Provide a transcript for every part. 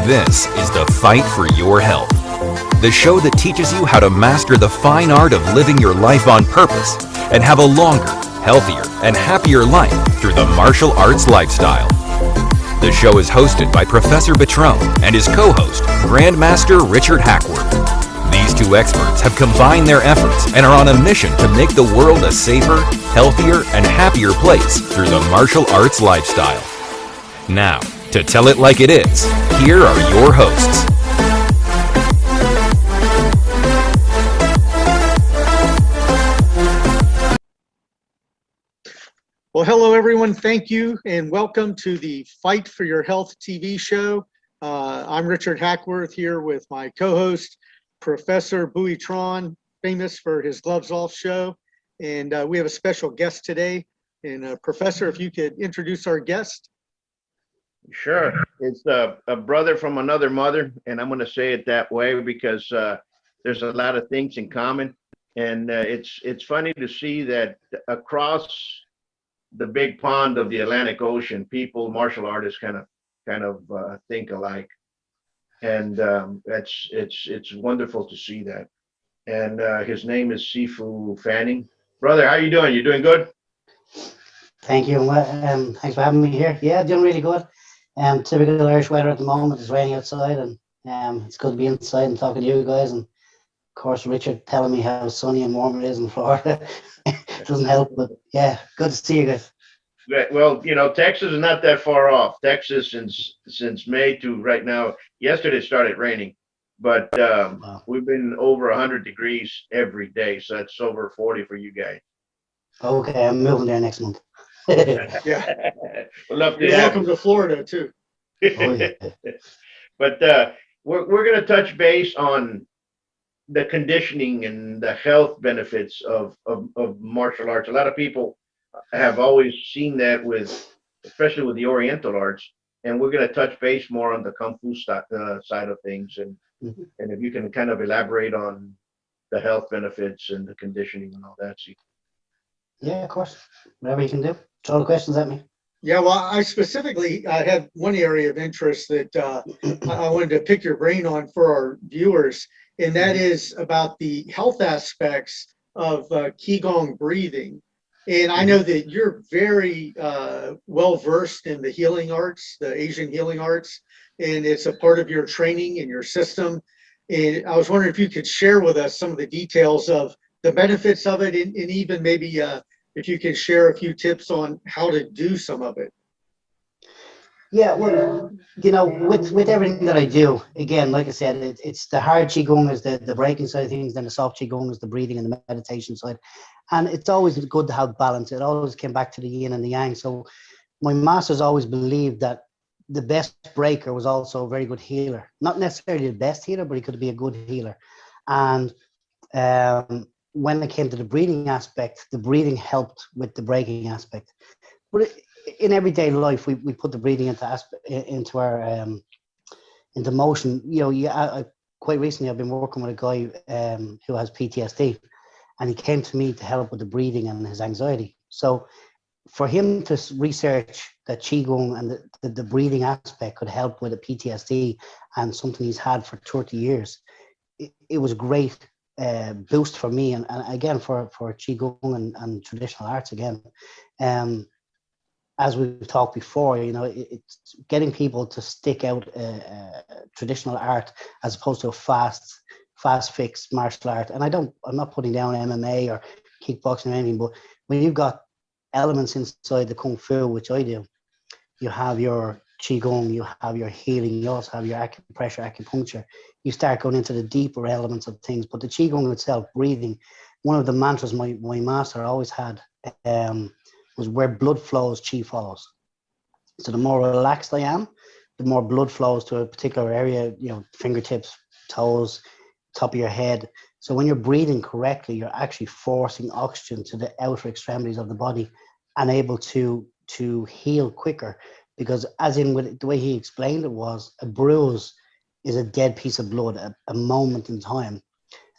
This is the Fight for Your Health, the show that teaches you how to master the fine art of living your life on purpose and have a longer, healthier, and happier life through the martial arts lifestyle. The show is hosted by Professor Buitron and his co-host, Grand Master Richard Hackworth. These two experts have combined their efforts and are on a mission to make the world a safer, healthier, and happier place through the martial arts lifestyle. Now, to tell it like it is, here are your hosts. Well, hello everyone. Thank you and welcome to the Fight for Your Health TV show. I'm Richard Hackworth here with my co-host, Professor Buitron, famous for his Gloves Off show. And we have a special guest today. And Professor, if you could introduce our guest. Sure. It's a brother from another mother, and I'm going to say it that way because there's a lot of things in common. And it's funny to see that across the big pond of the Atlantic Ocean, people, martial artists, kind of think alike, and it's wonderful to see that. And his name is Sifu Fanning. Brother, how you doing? You doing good? Thank you. Thanks for having me here. Yeah, doing really good. Typical Irish weather at the moment. It's raining outside, and it's good to be inside and talking to you guys. And of course, Richard telling me how sunny and warm it is in Florida doesn't help. But yeah, good to see you guys. Well, you know, Texas is not that far off. Texas since May to right now. Yesterday started raining, but Wow. we've been over 100 degrees every day, so that's over 40 for you guys. Okay, I'm moving there next month. Yeah, We'd love to you're have welcome to Florida too. Oh, yeah. But we're going to touch base on the conditioning and the health benefits of martial arts. A lot of people have always seen that especially with the Oriental arts, and we're going to touch base more on the Kung Fu side of things. And if you can kind of elaborate on the health benefits and the conditioning and all that. See. Yeah, of course. Whatever you can do. Throw the questions at me. Yeah, well, I specifically had one area of interest that I wanted to pick your brain on for our viewers, and that is about the health aspects of Qigong breathing. And I know that you're very well versed in the healing arts, the Asian healing arts, and it's a part of your training and your system. And I was wondering if you could share with us some of the details of the benefits of it, and even maybe if you can share a few tips on how to do some of it. Yeah, well, you know, with everything that I do, again, like I said, it's the hard Qigong is the breaking side of things, then the soft Qigong is the breathing and the meditation side. And it's always good to have balance. It always came back to the yin and the yang. So my masters always believed that the best breaker was also a very good healer. Not necessarily the best healer, but he could be a good healer. And when it came to the breathing aspect, the breathing helped with the breaking aspect. But in everyday life, we put the breathing into our into motion. You know, quite recently I've been working with a guy who has PTSD, and he came to me to help with the breathing and his anxiety. So for him to research that Qigong and the breathing aspect could help with a PTSD and something he's had for 30 years, it was great. Boost for me and again for Qigong and traditional arts again. As we've talked before, you know, it's getting people to stick out traditional art as opposed to a fast fix martial art. And I'm not putting down MMA or kickboxing or anything, but when you've got elements inside the Kung Fu, which I do, you have your Qigong, you have your healing, you also have your acupressure, acupuncture. You start going into the deeper elements of things. But the Qigong itself, breathing, one of the mantras my master always had was where blood flows, Qi follows. So the more relaxed I am, the more blood flows to a particular area, you know, fingertips, toes, top of your head. So when you're breathing correctly, you're actually forcing oxygen to the outer extremities of the body and able to heal quicker. Because as in with the way he explained it was, a bruise is a dead piece of blood, a moment in time,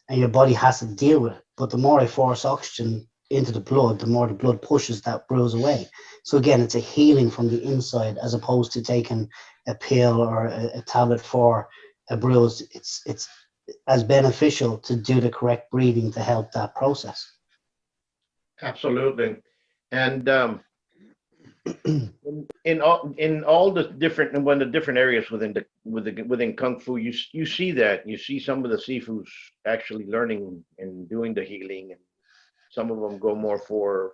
and your body has to deal with it. But the more I force oxygen into the blood, the more the blood pushes that bruise away. So again, it's a healing from the inside as opposed to taking a pill or a tablet for a bruise. It's as beneficial to do the correct breathing to help that process. Absolutely. And in all the different and one of the different areas within Kung Fu, you see that you see some of the Sifus actually learning and doing the healing, and some of them go more for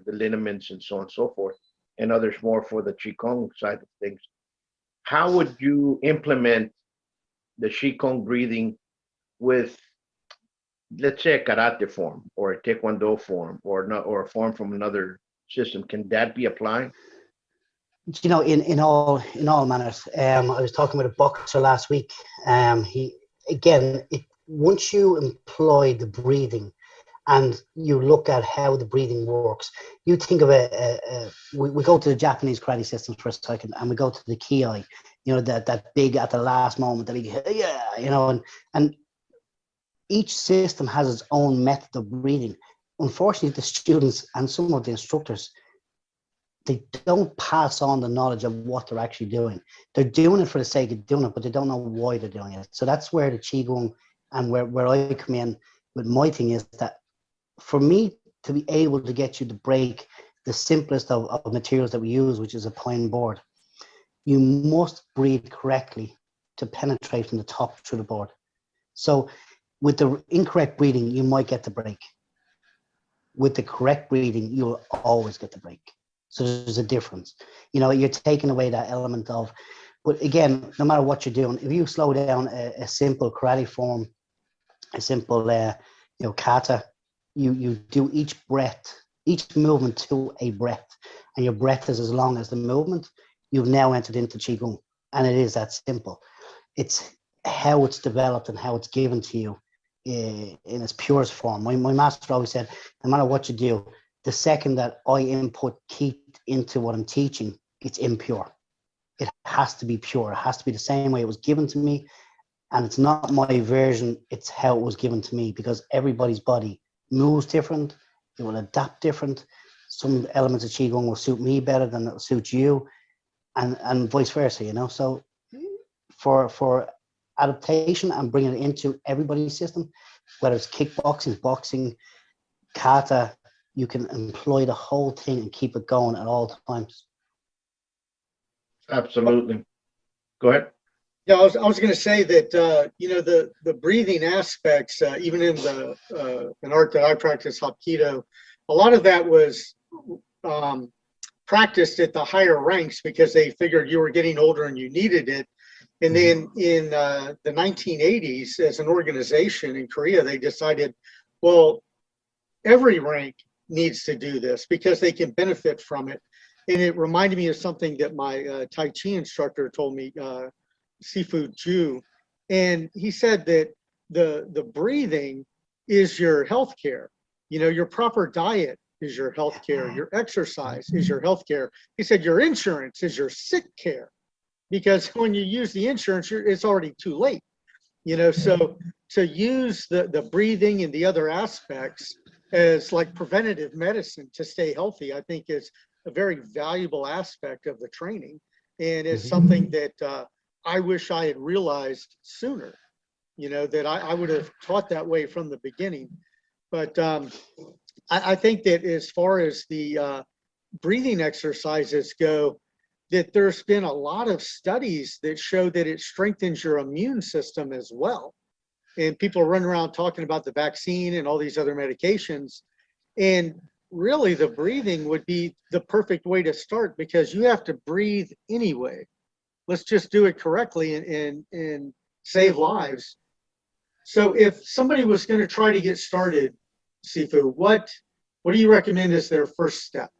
the lineaments and so on and so forth, and others more for the Qigong side of things. How would you implement the Qigong breathing with, let's say, a karate form or a taekwondo form or not, or a form from another system? Can that be applied? You know, in all manners. I was talking with a boxer last week. He again, once you employ the breathing and you look at how the breathing works, you think of we go to the Japanese karate systems for a second, and we go to the ki, you know, that big at the last moment, that big, yeah, you know, and each system has its own method of breathing. Unfortunately, the students and some of the instructors, they don't pass on the knowledge of what they're actually doing. They're doing it for the sake of doing it, but they don't know why they're doing it. So that's where the Qigong and where I come in with my thing is that for me to be able to get you to break the simplest of materials that we use, which is a pine board, you must breathe correctly to penetrate from the top through the board. So with the incorrect breathing, you might get the break. With the correct breathing, you'll always get the break. So there's a difference. You know, you're taking away that element of, but again, no matter what you're doing, if you slow down a simple karate form, a simple, you know, kata, you do each breath, each movement to a breath, and your breath is as long as the movement, you've now entered into Qigong. And it is that simple. It's how it's developed and how it's given to you in its purest form. My master always said, no matter what you do, the second that I input ki into what I'm teaching, it's impure. It has to be pure. It has to be the same way it was given to me. And it's not my version, it's how it was given to me, because everybody's body moves different. It will adapt different. Some elements of Qigong will suit me better than it will suit you, and vice versa, you know. So for adaptation and bringing it into everybody's system, whether it's kickboxing, boxing, kata, you can employ the whole thing and keep it going at all times. Absolutely. Go ahead. Yeah, I was going to say that you know, the breathing aspects, even in an art that I practice, Hapkido, a lot of that was practiced at the higher ranks because they figured you were getting older and you needed it. And then in the 1980s, as an organization in Korea, they decided, well, every rank needs to do this because they can benefit from it. And it reminded me of something that my Tai Chi instructor told me, Sifu Ju, and he said that the breathing is your health care. You know, your proper diet is your health care. Your exercise is your health care. He said your insurance is your sick care, because when you use the insurance, it's already too late. You know, so to use the breathing and the other aspects as like preventative medicine to stay healthy, I think is a very valuable aspect of the training, and is something that I wish I had realized sooner, you know, that I would have taught that way from the beginning. But I think that as far as the breathing exercises go, that there's been a lot of studies that show that it strengthens your immune system as well. And people run around talking about the vaccine and all these other medications. And really the breathing would be the perfect way to start, because you have to breathe anyway. Let's just do it correctly and save lives. So if somebody was going to try to get started, Sifu, what do you recommend as their first step?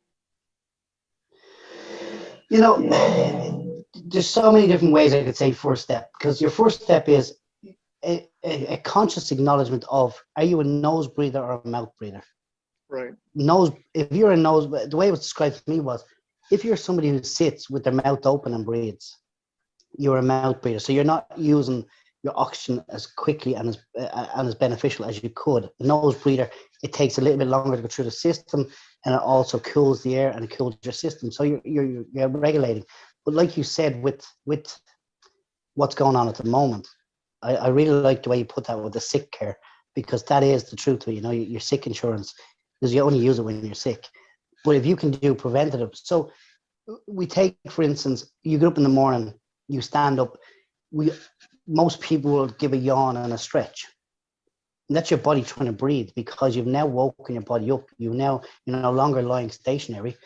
You know, there's so many different ways I could say first step, because your first step is a conscious acknowledgement of, are you a nose breather or a mouth breather? Right. Nose, if you're a nose, the way it was described to me was, if you're somebody who sits with their mouth open and breathes, you're a mouth breather. So you're not using your oxygen as quickly and as beneficial as you could. A nose breather it takes a little bit longer to go through the system, and it also cools the air and it cools your system. So you're regulating. But like you said, with what's going on at the moment, I really like the way you put that with the sick care, because that is the truth. You know, your sick insurance, because you only use it when you're sick. But if you can do preventative, so we take, for instance, you get up in the morning, you stand up. Most people will give a yawn and a stretch. And that's your body trying to breathe, because you've now woken your body up. You're no longer lying stationary.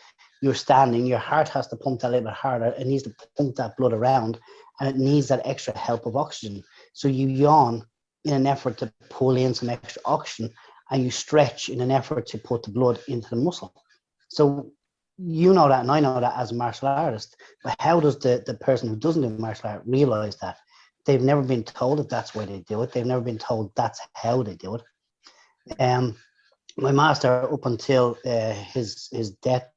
You're standing. Your heart has to pump that a little bit harder. It needs to pump that blood around, and it needs that extra help of oxygen. So you yawn in an effort to pull in some extra oxygen, and you stretch in an effort to put the blood into the muscle. So you know that, and I know that as a martial artist. But how does the person who doesn't do martial art realize that? They've never been told that that's why they do it. They've never been told that's how they do it. My master, up until his death,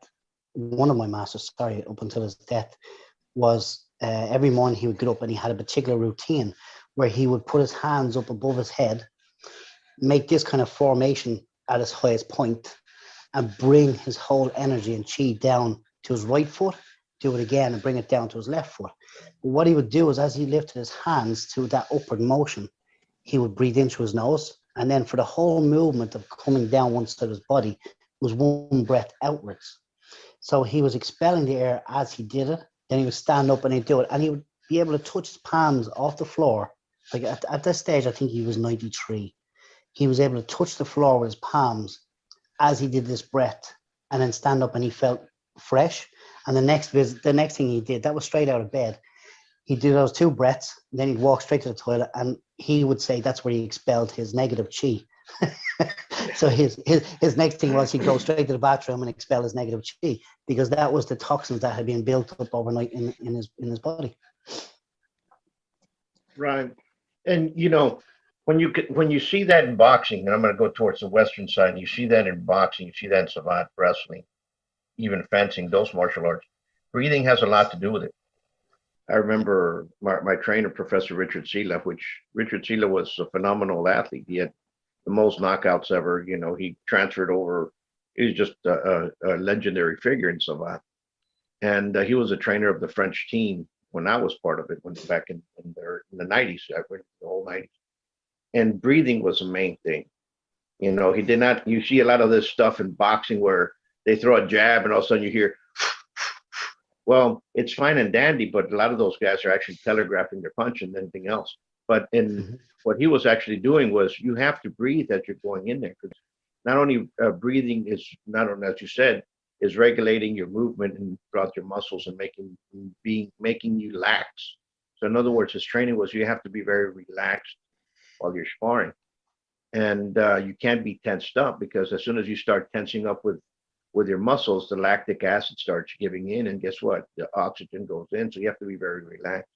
one of my masters, sorry, up until his death, was every morning he would get up and he had a particular routine where he would put his hands up above his head, make this kind of formation at his highest point, and bring his whole energy and chi down to his right foot, do it again and bring it down to his left foot. But what he would do is, as he lifted his hands to that upward motion, he would breathe in through his nose. And then for the whole movement of coming down one side of his body was one breath outwards. So he was expelling the air as he did it. Then he would stand up and he'd do it. And he would be able to touch his palms off the floor. Like at this stage, I think he was 93. He was able to touch the floor with his palms as he did this breath, and then stand up, and he felt fresh. And the next thing he did, that was straight out of bed. He did those 2 breaths, then he'd walk straight to the toilet, and he would say that's where he expelled his negative chi. So his next thing was he'd go straight to the bathroom and expel his negative chi, because that was the toxins that had been built up overnight in his body. Right. And when you see that in boxing, and I'm going to go towards the Western side, you see that in boxing, you see that in savant wrestling, even fencing, those martial arts, breathing has a lot to do with it. I remember my trainer, Professor Richard Sela was a phenomenal athlete. He had the most knockouts ever. He transferred over. He was just a legendary figure in savant. And he was a trainer of the French team when I was part of it, back in the 90s, the whole 90s. And breathing was the main thing. He did not, you see a lot of this stuff in boxing where they throw a jab and all of a sudden you hear, well, it's fine and dandy, but a lot of those guys are actually telegraphing their punch and anything else. But what he was actually doing was, you have to breathe as you're going in there, because not only breathing is, not only, as you said, is regulating your movement and throughout your muscles and making you lax. So in other words, his training was, you have to be very relaxed while you're sparring, and you can't be tensed up, because as soon as you start tensing up with your muscles, the lactic acid starts giving in, and guess what? The oxygen goes in, so you have to be very relaxed.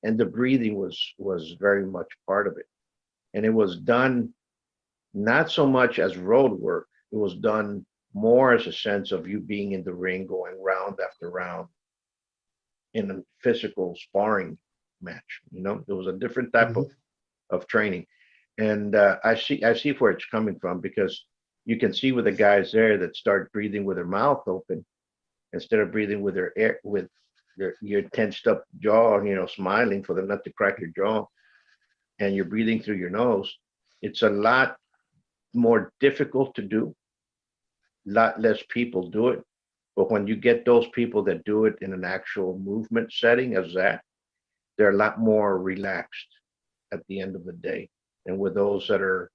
And the breathing was very much part of it, and it was done not so much as road work. It was done more as a sense of you being in the ring, going round after round in a physical sparring match. It was a different type of training. And I see where it's coming from, because you can see with the guys there that start breathing with their mouth open instead of breathing with their air, with your tensed up jaw, smiling for them not to crack your jaw, and you're breathing through your nose. It's a lot more difficult to do. A lot less people do it. But when you get those people that do it in an actual movement setting as that, they're a lot more relaxed at the end of the day. And with those that are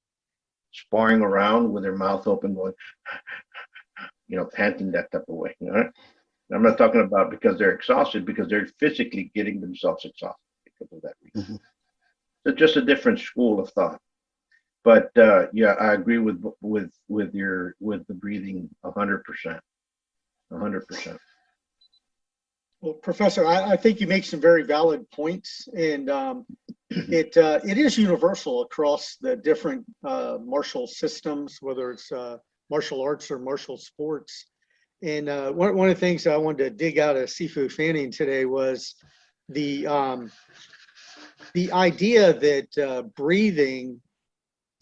sparring around with their mouth open, going, panting that type of way. I'm not talking about because they're exhausted, because they're physically getting themselves exhausted because of that reason. So just a different school of thought. But yeah, I agree with the breathing 100%. 100%. Well, Professor, I think you make some very valid points, and it is universal across the different martial systems, whether it's martial arts or martial sports. And one of the things I wanted to dig out of Sifu Fanning today was the idea that breathing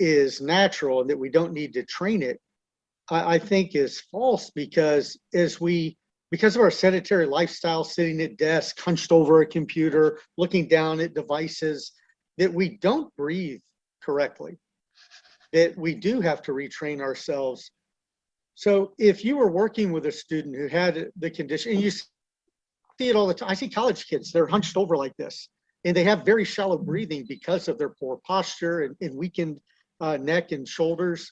is natural and that we don't need to train it, I think is false, because because of our sedentary lifestyle, sitting at desks, hunched over a computer, looking down at devices, that we don't breathe correctly, that we do have to retrain ourselves. So if you were working with a student who had the condition, and you see it all the time, I see college kids, they're hunched over like this, and they have very shallow breathing because of their poor posture and weakened neck and shoulders.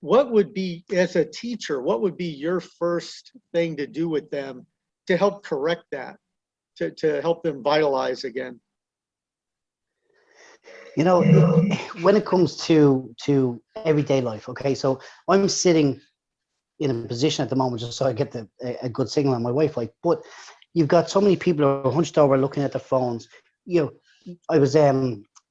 What would be, as a teacher, what would be your first thing to do with them to help correct that, to help them vitalize again? You know, when it comes to everyday life, okay, so I'm sitting in a position at the moment just so I get a good signal on my Wi-Fi, but you've got so many people who are hunched over looking at their phones. You know, I was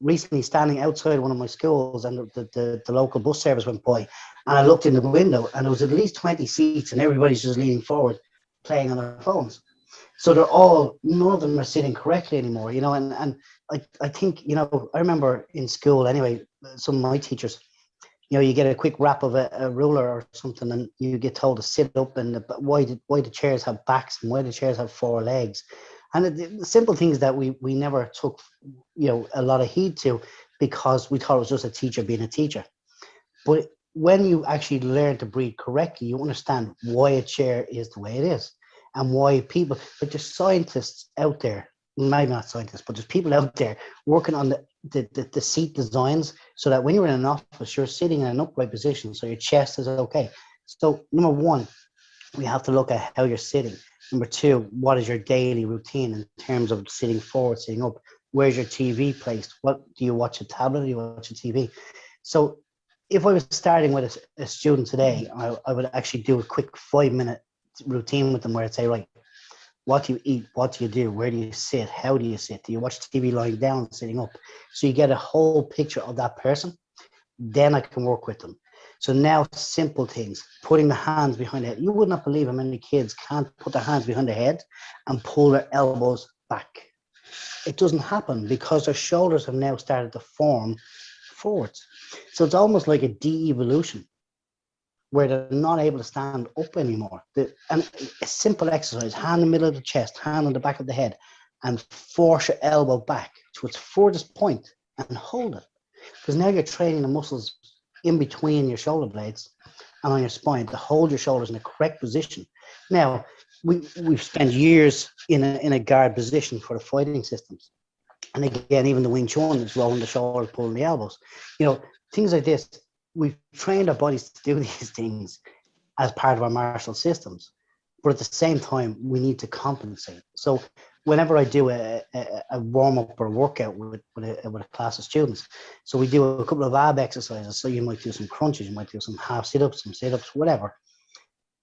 recently standing outside one of my schools, and the local bus service went by, and I looked in the window, and there was at least 20 seats, and everybody's just leaning forward playing on their phones. So none of them are sitting correctly anymore, you know, and I think, you know, I remember in school anyway, some of my teachers, you know, you get a quick wrap of a ruler or something, and you get told to sit up, and why the chairs have backs, and why the chairs have four legs. And the simple things that we never took, you know, a lot of heed to, because we thought it was just a teacher being a teacher. But when you actually learn to breathe correctly, you understand why a chair is the way it is, and why people, like, there's scientists out there, maybe not scientists, but there's people out there working on the seat designs, so that when you're in an office, you're sitting in an upright position, so your chest is okay. So number one, we have to look at how you're sitting. Number two, what is your daily routine in terms of sitting forward, sitting up? Where's your TV placed? What do you watch, a tablet, or do you watch a TV? So if I was starting with a student today, I would actually do a quick 5-minute routine with them, where I'd say, right, what do you eat? What do you do? Where do you sit? How do you sit? Do you watch TV lying down, sitting up? So you get a whole picture of that person. Then I can work with them. So now, simple things, putting the hands behind the head. You would not believe how many kids can't put their hands behind their head and pull their elbows back. It doesn't happen because their shoulders have now started to form forwards. So it's almost like a de-evolution, where they're not able to stand up anymore. And a simple exercise, hand in the middle of the chest, hand on the back of the head, and force your elbow back to its furthest point and hold it. Because now you're training the muscles in between your shoulder blades and on your spine to hold your shoulders in the correct position. Now, we've spent years in a guard position for the fighting systems. And again, even the Wing Chun is rolling the shoulders, pulling the elbows. You know, things like this, we've trained our bodies to do these things as part of our martial systems. But at the same time, we need to compensate. So whenever I do a warm-up or a workout with a class of students, so we do a couple of ab exercises. So you might do some crunches, you might do some half sit-ups, some sit-ups, whatever.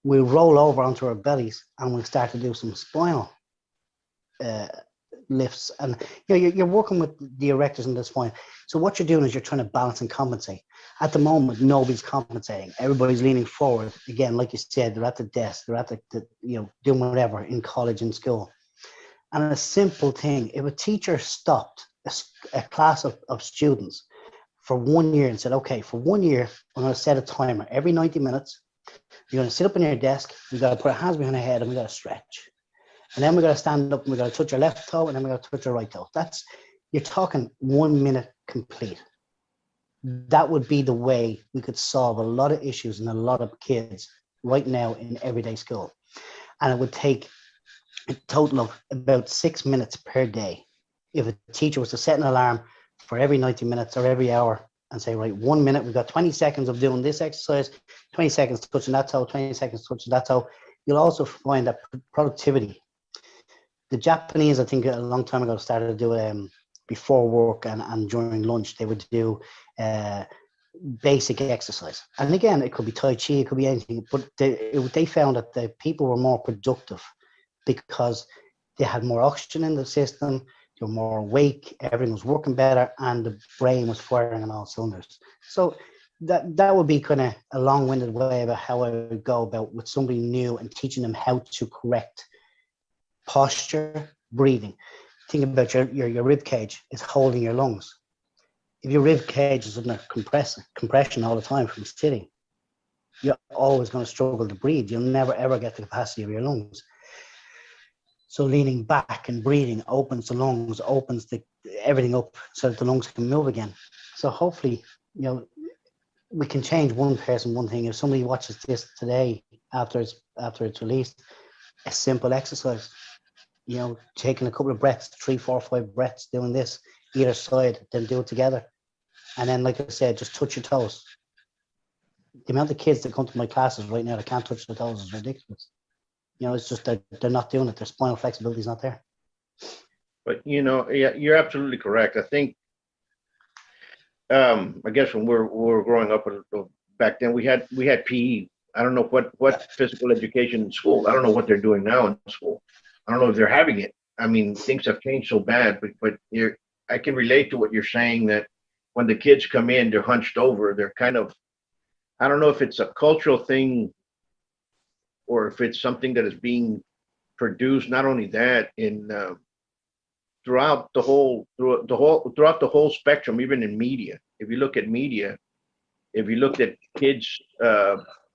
We'll roll over onto our bellies, and we'll start to do some spinal lifts. And you know, you're working with the erectors in the spine. So what you're doing is you're trying to balance and compensate. At the moment, nobody's compensating. Everybody's leaning forward. Again, like you said, they're at the desk, they're at the you know, doing whatever in college and school. And a simple thing, if a teacher stopped a class of students for 1 year and said, okay, for 1 year, I'm going to set a timer every 90 minutes. You're going to sit up on your desk, we got to put our hands behind our head, and we got to stretch. And then we got to stand up, and we got to touch your left toe, and then we got to touch your right toe. You're talking 1 minute complete. That would be the way we could solve a lot of issues in a lot of kids right now in everyday school. And it would take a total of about 6 minutes per day. If a teacher was to set an alarm for every 90 minutes or every hour and say, right, 1 minute, we've got 20 seconds of doing this exercise, 20 seconds touching that toe, 20 seconds touching that toe, you'll also find that productivity. The Japanese, I think a long time ago, started to do before work and during lunch, they would do basic exercise. And again, it could be Tai Chi, it could be anything, but they found that the people were more productive because they had more oxygen in the system, they were more awake, everything was working better, and the brain was firing on all cylinders. So that would be kind of a long-winded way about how I would go about with somebody new and teaching them how to correct posture, breathing. Think about your rib cage is holding your lungs. if your rib cage is under compression all the time from sitting, you're always going to struggle to breathe. You'll never ever get the capacity of your lungs. So leaning back and breathing opens the lungs, opens everything up so that the lungs can move again. So hopefully, we can change one person, one thing. If somebody watches this today after it's released, a simple exercise, taking a couple of breaths, 3, 4, 5 breaths, doing this either side, then do it together. And then, like I said, just touch your toes. The amount of kids that come to my classes right now that can't touch their toes is ridiculous. It's just that they're not doing it. Their spinal flexibility is not there. But yeah, you're absolutely correct. I think, I guess when we were growing up back then, we had PE. I don't know what physical education in school. I don't know what they're doing now in school. I don't know if they're having it. I mean, things have changed so bad. But I can relate to what you're saying, that when the kids come in, they're hunched over. They're kind of, I don't know if it's a cultural thing or if it's something that is being produced. Not only that, in throughout the whole spectrum, even in media. If you look at media, if you looked at kids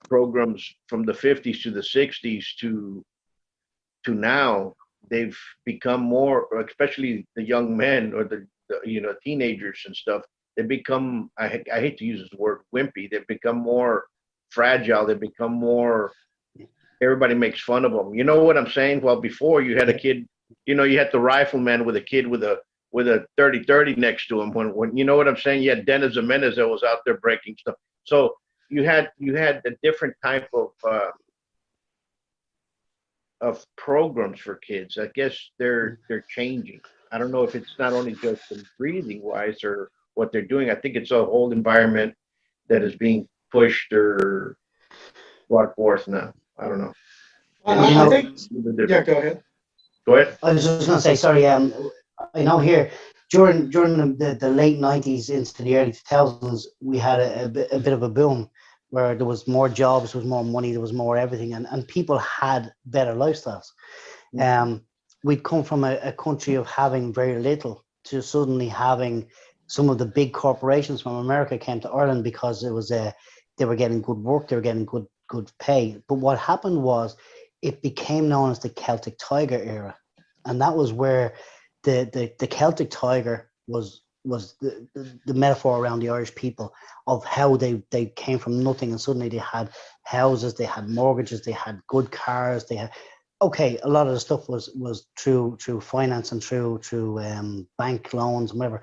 programs from the 50s to the 60s to now, they've become more, especially the young men or the teenagers and stuff. They become, I hate to use this word, wimpy. They become more fragile. They become more, everybody makes fun of them. You know what I'm saying? Well, before you had a kid, you had the rifleman with a kid with a 30-30 next to him. When you know what I'm saying? You had Dennis Jimenez that was out there breaking stuff. So you had a different type of programs for kids. I guess they're changing. I don't know if it's not only just in breathing wise or what they're doing. I think it's a whole environment that is being pushed or brought forth now. I don't know. I think, yeah, go ahead. Go ahead. I was just going to say, sorry, I know here during the late 90s into the early 2000s, we had a bit of a boom where there was more jobs, there was more money, there was more everything, and people had better lifestyles. We'd come from a country of having very little to suddenly having some of the big corporations from America came to Ireland because it was they were getting good work, they were getting good pay. But what happened was it became known as the Celtic Tiger era, and that was where the Celtic Tiger was the metaphor around the Irish people of how they came from nothing and suddenly they had houses, they had mortgages, they had good cars, they had. Okay, a lot of the stuff was through finance and through bank loans and whatever.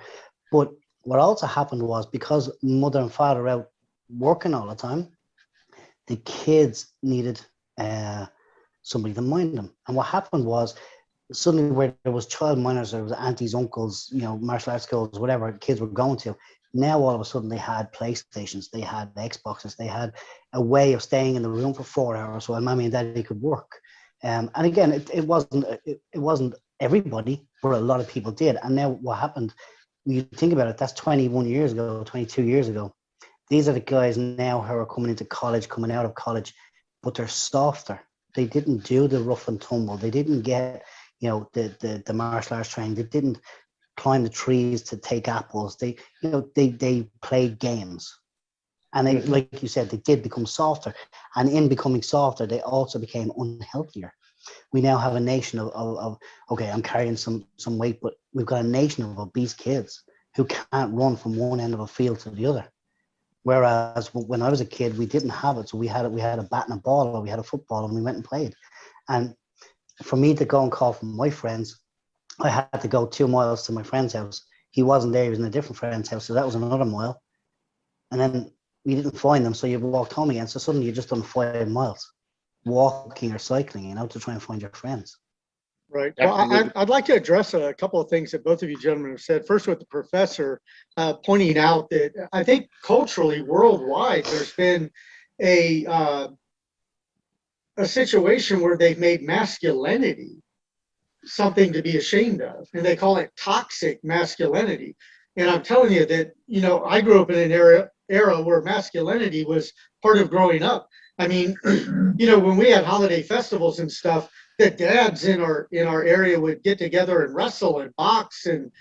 But what also happened was because mother and father were out working all the time, the kids needed somebody to mind them. And what happened was suddenly where there was child minors, there was aunties, uncles, martial arts schools, whatever kids were going to. Now all of a sudden they had PlayStations, they had Xboxes, they had a way of staying in the room for 4 hours while mommy and daddy could work. And again, it wasn't everybody, but a lot of people did. And now what happened, when you think about it, that's 21 years ago, 22 years ago. These are the guys now who are coming into college, coming out of college, but they're softer. They didn't do the rough and tumble. They didn't get, the martial arts training. They didn't climb the trees to take apples. They played games. And they, like you said, they did become softer. And in becoming softer, they also became unhealthier. We now have a nation of okay, I'm carrying some weight, but we've got a nation of obese kids who can't run from one end of a field to the other. Whereas when I was a kid, we didn't have it. So we had a bat and a ball, or we had a football, and we went and played. And for me to go and call from my friends, I had to go 2 miles to my friend's house. He wasn't there, he was in a different friend's house, so that was another mile. And then we didn't find them, so you walked home again. So suddenly you just done 5 miles, walking or cycling, to try and find your friends. Right. Well, I'd like to address a couple of things that both of you gentlemen have said. First, with the professor pointing out that I think culturally, worldwide, there's been a situation where they've made masculinity something to be ashamed of, and they call it toxic masculinity. And I'm telling you that, I grew up in an era where masculinity was part of growing up. I mean, when we had holiday festivals and stuff, the dads in our area would get together and wrestle and box and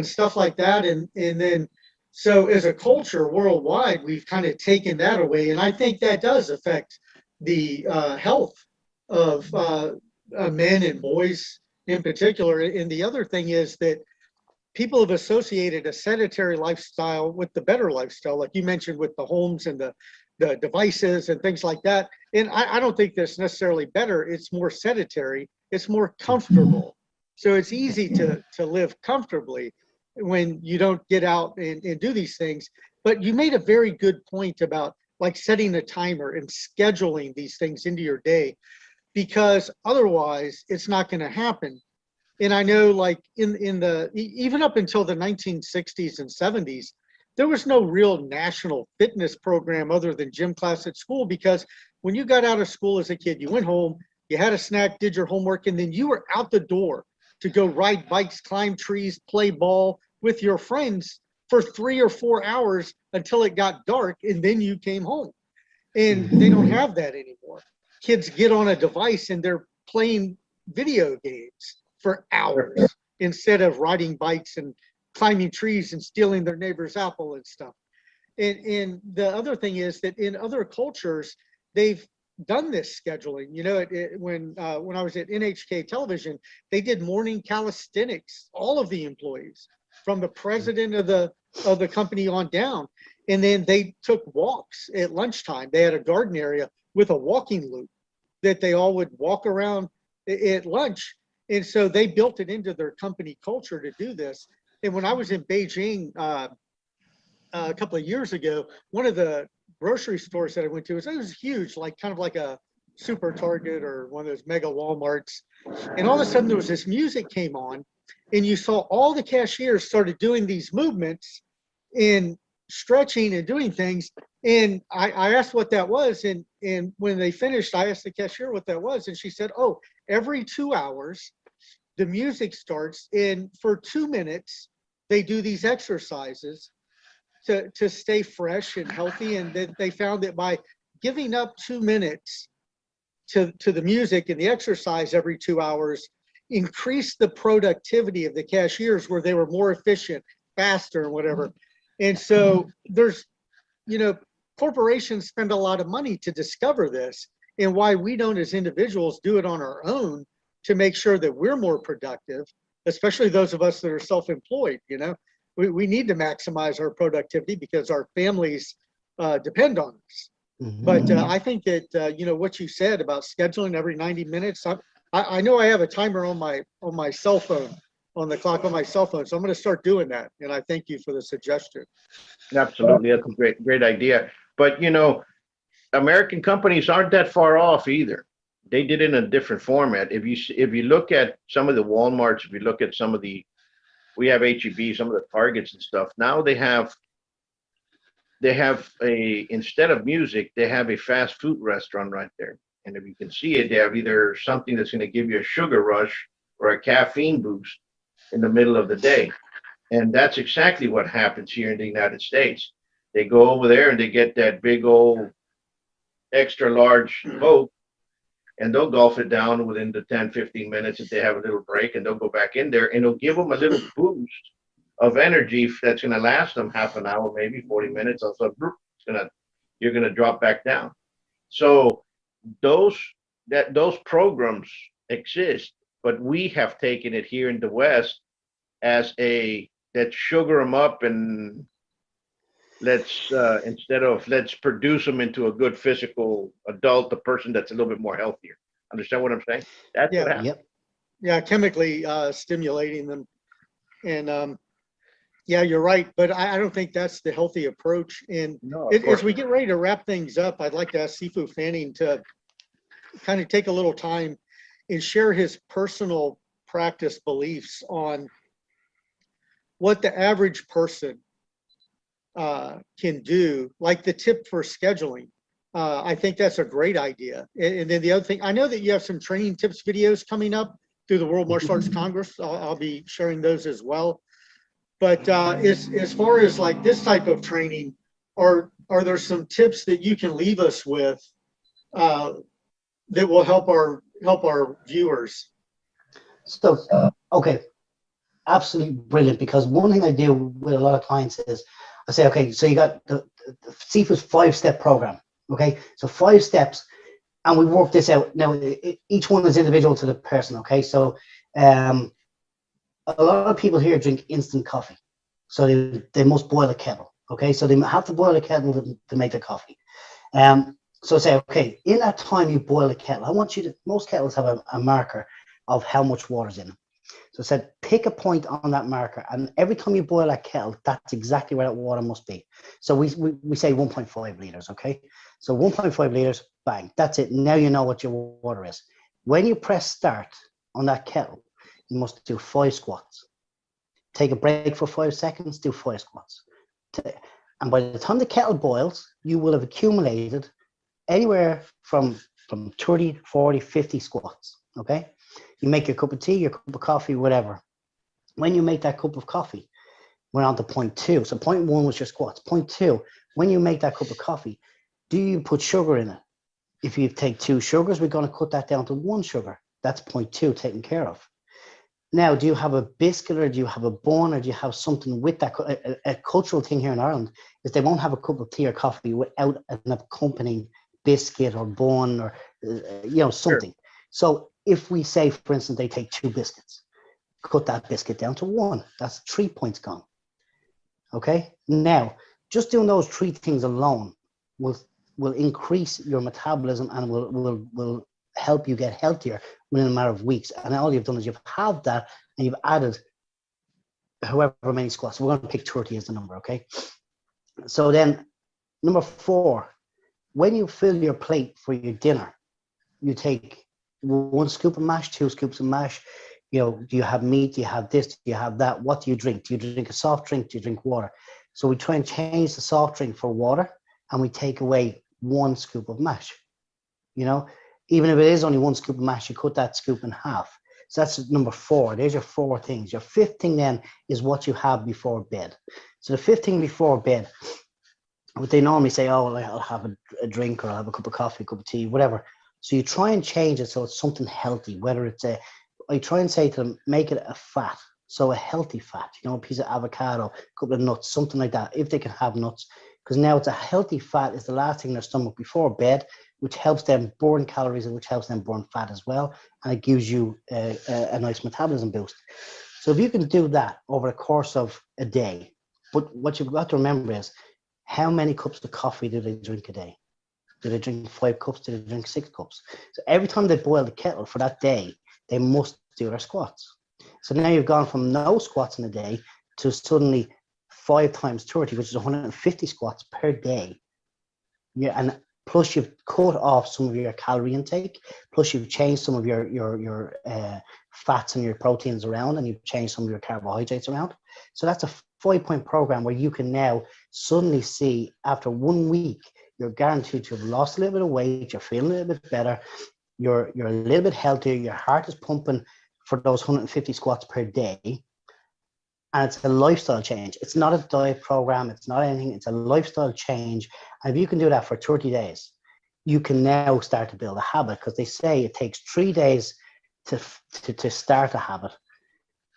stuff like that. And then So as a culture worldwide, we've kind of taken that away. And I think that does affect the health of men and boys in particular. And the other thing is that people have associated a sedentary lifestyle with the better lifestyle, like you mentioned with the homes and the devices and things like that. And I don't think that's necessarily better. It's more sedentary. It's more comfortable. So it's easy to live comfortably when you don't get out and do these things. But you made a very good point about like setting a timer and scheduling these things into your day, because otherwise it's not going to happen. And I know like even up until the 1960s and 70s, there was no real national fitness program other than gym class at school, because when you got out of school as a kid, you went home, you had a snack, did your homework, and then you were out the door to go ride bikes, climb trees, play ball with your friends for 3 or 4 hours until it got dark, and then you came home. And they don't have that anymore. Kids get on a device and they're playing video games for hours instead of riding bikes and climbing trees and stealing their neighbor's apple and stuff. And the other thing is that in other cultures, they've done this scheduling. You know, when I was at NHK Television, they did morning calisthenics, all of the employees, from the president of the company on down. And then they took walks at lunchtime. They had a garden area with a walking loop that they all would walk around at lunch. And so they built it into their company culture to do this. And when I was in Beijing a couple of years ago, one of the grocery stores that I went to, it was huge, like kind of like a super Target or one of those mega Walmarts. And all of a sudden there was this music came on, and you saw all the cashiers started doing these movements and stretching and doing things. And I asked what that was. And when they finished, I asked the cashier what that was. And she said, oh, every 2 hours, the music starts, and for 2 minutes, they do these exercises to stay fresh and healthy. And then they found that by giving up 2 minutes to the music and the exercise every 2 hours, increased the productivity of the cashiers, where they were more efficient, faster, and whatever. And so there's, you know, corporations spend a lot of money to discover this, and why we don't as individuals do it on our own to make sure that we're more productive, especially those of us that are self-employed. You know, we need to maximize our productivity because our families depend on us. But I think that, you know, what you said about scheduling every 90 minutes, I know I have a timer on my cell phone, on the clock on my cell phone. So I'm going to start doing that. And I thank you for the suggestion. Absolutely. That's a great idea. But, you know, American companies aren't that far off either. They did it in a different format. If you look at some of the Walmarts, if you look at some of the, we have HEB, some of the Targets and stuff, now they have instead of music, they have a fast food restaurant right there. And if you can see it, they have either something that's going to give you a sugar rush or a caffeine boost in the middle of the day. And that's exactly what happens here in the United States. They go over there and they get that big old extra large Coke, and they'll golf it down within the 10, 15 minutes if they have a little break, and they'll go back in there, and it'll give them a little boost of energy that's going to last them half an hour, maybe 40 minutes. Also, you're going to drop back down. So those programs exist, but we have taken it here in the West as let's sugar them up, and let's instead of let's produce them into a good physical adult, a person that's a little bit more healthier. Understand what I'm saying? That's what happens. Yep. Yeah, chemically stimulating them. And yeah, you're right. But I don't think that's the healthy approach. And No, as we get ready to wrap things up, I'd like to ask Sifu Fanning to kind of take a little time and share his personal practice beliefs on what the average person can do, like the tip for scheduling. I think that's a great idea. And then the other thing, I know that you have some training tips videos coming up through the World Martial Arts Congress. I'll be sharing those as well. But as far as like this type of training, are there some tips that you can leave us with that will help our viewers? So, okay, absolutely brilliant. Because one thing I do with a lot of clients is I say, okay, so you got the Sifu's 5-step program. Okay, so 5 steps, and we work this out. Now, each one is individual to the person. Okay, so a lot of people here drink instant coffee, so they must boil a kettle. Okay, so they have to boil a kettle to make the coffee. So say, okay, in that time you boil a kettle, I want you to, most kettles have a marker of how much water's in them. So I said, pick a point on that marker, and every time you boil that kettle, that's exactly where that water must be. So we say 1.5 liters, okay? So 1.5 liters, bang, that's it. Now you know what your water is. When you press start on that kettle, you must do 5 squats. Take a break for 5 seconds, do 5 squats. And by the time the kettle boils, you will have accumulated anywhere from 30, 40, 50 squats, okay? You make your cup of tea, your cup of coffee, whatever. When you make that cup of coffee, we're on to point 2. So point 1 was your squats. Point 2, when you make that cup of coffee, do you put sugar in it? If you take 2 sugars, we're going to cut that down to 1 sugar. That's point 2 taken care of. Now, do you have a biscuit, or do you have a bun, or do you have something with that? A cultural thing here in Ireland is they won't have a cup of tea or coffee without an accompanying biscuit or bun or something. Sure. So if we say, for instance, they take 2 biscuits, cut that biscuit down to 1. That's 3 points gone. Okay. Now, just doing those 3 things alone will increase your metabolism and will help you get healthier within a matter of weeks. And all you've done is you've halved that, and you've added however many squats. So we're going to pick 30 as the number. Okay. So then number 4, when you fill your plate for your dinner, you take 1 scoop of mash, 2 scoops of mash. Do you have meat? Do you have this? Do you have that? What do you drink? Do you drink a soft drink? Do you drink water? So we try and change the soft drink for water, and we take away 1 scoop of mash. Even if it is only 1 scoop of mash, you cut that scoop in half. So that's number 4. There's your 4 things. Your 5th thing then is what you have before bed. So the 5th thing before bed, what they normally say, oh, I'll have a drink, or I'll have a cup of coffee, a cup of tea, whatever. So you try and change it so it's something healthy, whether it's I try and say to them, make it a fat. So a healthy fat, a piece of avocado, a couple of nuts, something like that, if they can have nuts. Because now it's a healthy fat is the last thing in their stomach before bed, which helps them burn calories and which helps them burn fat as well. And it gives you a nice metabolism boost. So if you can do that over the course of a day, but what you've got to remember is, how many cups of coffee do they drink a day? Do they drink 5 cups? Do they drink 6 cups? So every time they boil the kettle for that day, they must do their squats. So now you've gone from no squats in a day to suddenly 5 times 30, which is 150 squats per day. Yeah, and plus you've cut off some of your calorie intake, plus you've changed some of your fats and your proteins around, and you've changed some of your carbohydrates around. So that's a 5-point program where you can now suddenly see, after 1 week, you're guaranteed to have lost a little bit of weight, you're feeling a little bit better, you're a little bit healthier, your heart is pumping for those 150 squats per day. And it's a lifestyle change. It's not a diet program. It's not anything. It's a lifestyle change. And if you can do that for 30 days, you can now start to build a habit, because they say it takes 3 days to start a habit,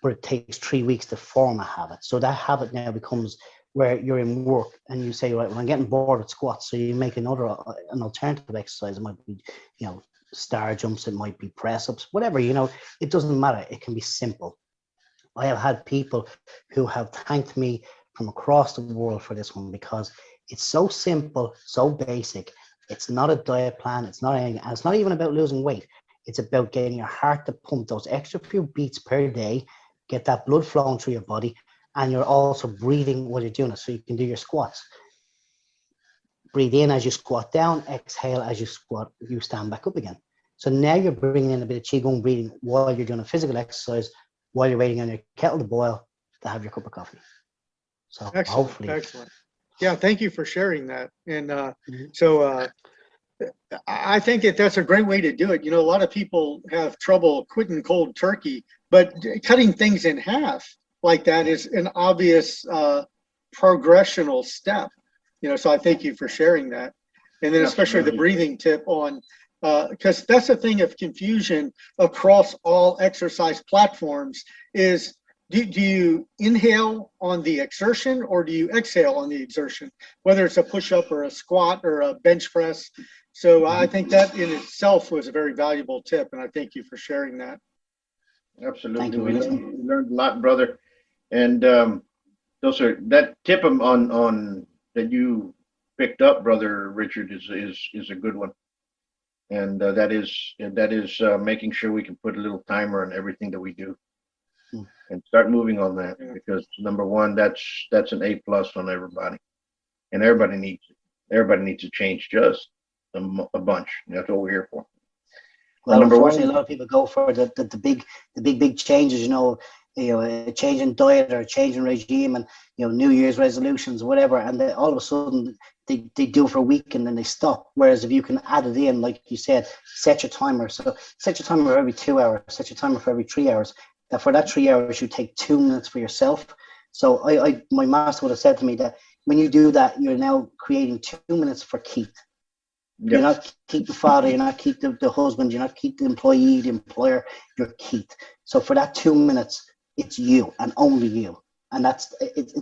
but it takes 3 weeks to form a habit. So that habit now becomes where you're in work and you say, right, well, I'm getting bored with squats. So you make an alternative exercise. It might be, star jumps. It might be press ups, whatever, it doesn't matter. It can be simple. I have had people who have thanked me from across the world for this one, because it's so simple, so basic. It's not a diet plan. It's not anything. And it's not even about losing weight. It's about getting your heart to pump those extra few beats per day, get that blood flowing through your body, and you're also breathing while you're doing it. So you can do your squats. Breathe in as you squat down, exhale as you squat, you stand back up again. So now you're bringing in a bit of Qigong breathing while you're doing a physical exercise, while you're waiting on your kettle to boil to have your cup of coffee. So hopefully. Excellent. Yeah, thank you for sharing that. And so I think that's a great way to do it. A lot of people have trouble quitting cold turkey, but cutting things in half like that is an obvious progressional step. So I thank you for sharing that. And then especially the breathing tip on, because that's a thing of confusion across all exercise platforms, is do you inhale on the exertion or do you exhale on the exertion, whether it's a push-up or a squat or a bench press? So I think that in itself was a very valuable tip, and I thank you for sharing that. Absolutely. Thank you. We learned a lot, brother. And that tip on that you picked up, brother Richard, is a good one. And that is making sure we can put a little timer on everything that we do and start moving on that, because number one, that's an A+ on everybody, and everybody needs it. Everybody needs to change just a bunch. That's what we're here for. Well, Number unfortunately, one, a lot of people go for the big changes, a change in diet or a change in regime, and New Year's resolutions, whatever, and then all of a sudden they do it for a week and then they stop. Whereas if you can add it in, like you said, set your timer. So set your timer for every 2 hours, set your timer for every 3 hours. That for that 3 hours you take 2 minutes for yourself. So my master would have said to me that when you do that, you're now creating 2 minutes for Keith. You're not Keith the father, you're not Keith the husband, you're not Keith the employee, the employer, you're Keith. So for that 2 minutes, it's you and only you. And it's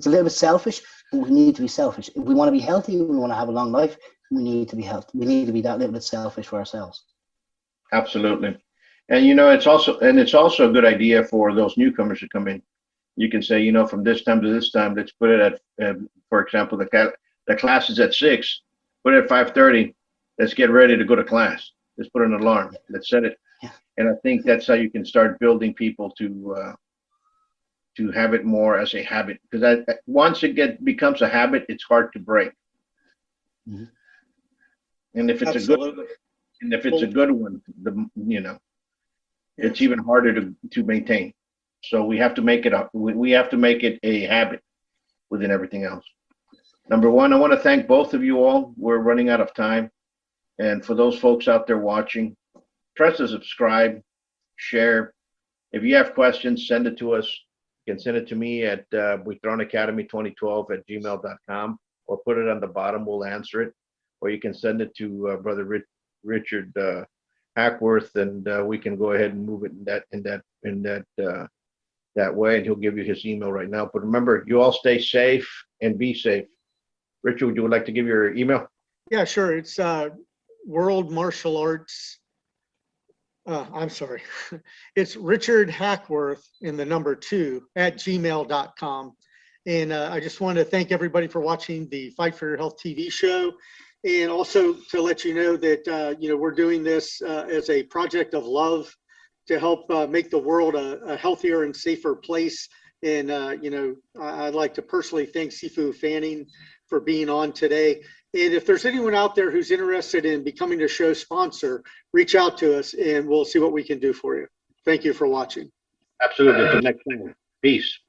a little bit selfish, but we need to be selfish. If we want to be healthy, we want to have a long life, we need to be healthy. We need to be that little bit selfish for ourselves. absolutely. And it's also a good idea for those newcomers to come in. You can say, from this time to this time, let's put it at, for example, the class is at 6, put it at 5:30. Let's get ready to go to class. Let's put an alarm. Let's set it. Yeah. And I think that's how you can start building people to have it more as a habit. Because once it becomes a habit, it's hard to break. Mm-hmm. And if it's Absolutely. a good one, it's even harder to maintain. So we have to make it up. We have to make it a habit within everything else. Number one, I want to thank both of you all. We're running out of time. And for those folks out there watching, press to subscribe, share. If you have questions, send it to us. You can send it to me at buitronacademy2012@gmail.com, or put it on the bottom. We'll answer it. Or you can send it to Brother Richard Hackworth, and we can go ahead and move it in that way, and he'll give you his email right now. But remember, you all stay safe and be safe. Richard, would you like to give your email? Yeah, sure. It's World Martial Arts. I'm sorry. It's Richard Hackworth in the number 2 @gmail.com. And I just want to thank everybody for watching the Fight for Your Health TV show. And also to let you know that, we're doing this as a project of love to help make the world a healthier and safer place. And, I'd like to personally thank Sifu Fanning for being on today. And if there's anyone out there who's interested in becoming a show sponsor, reach out to us and we'll see what we can do for you. Thank you for watching. Absolutely. Until next time. Peace.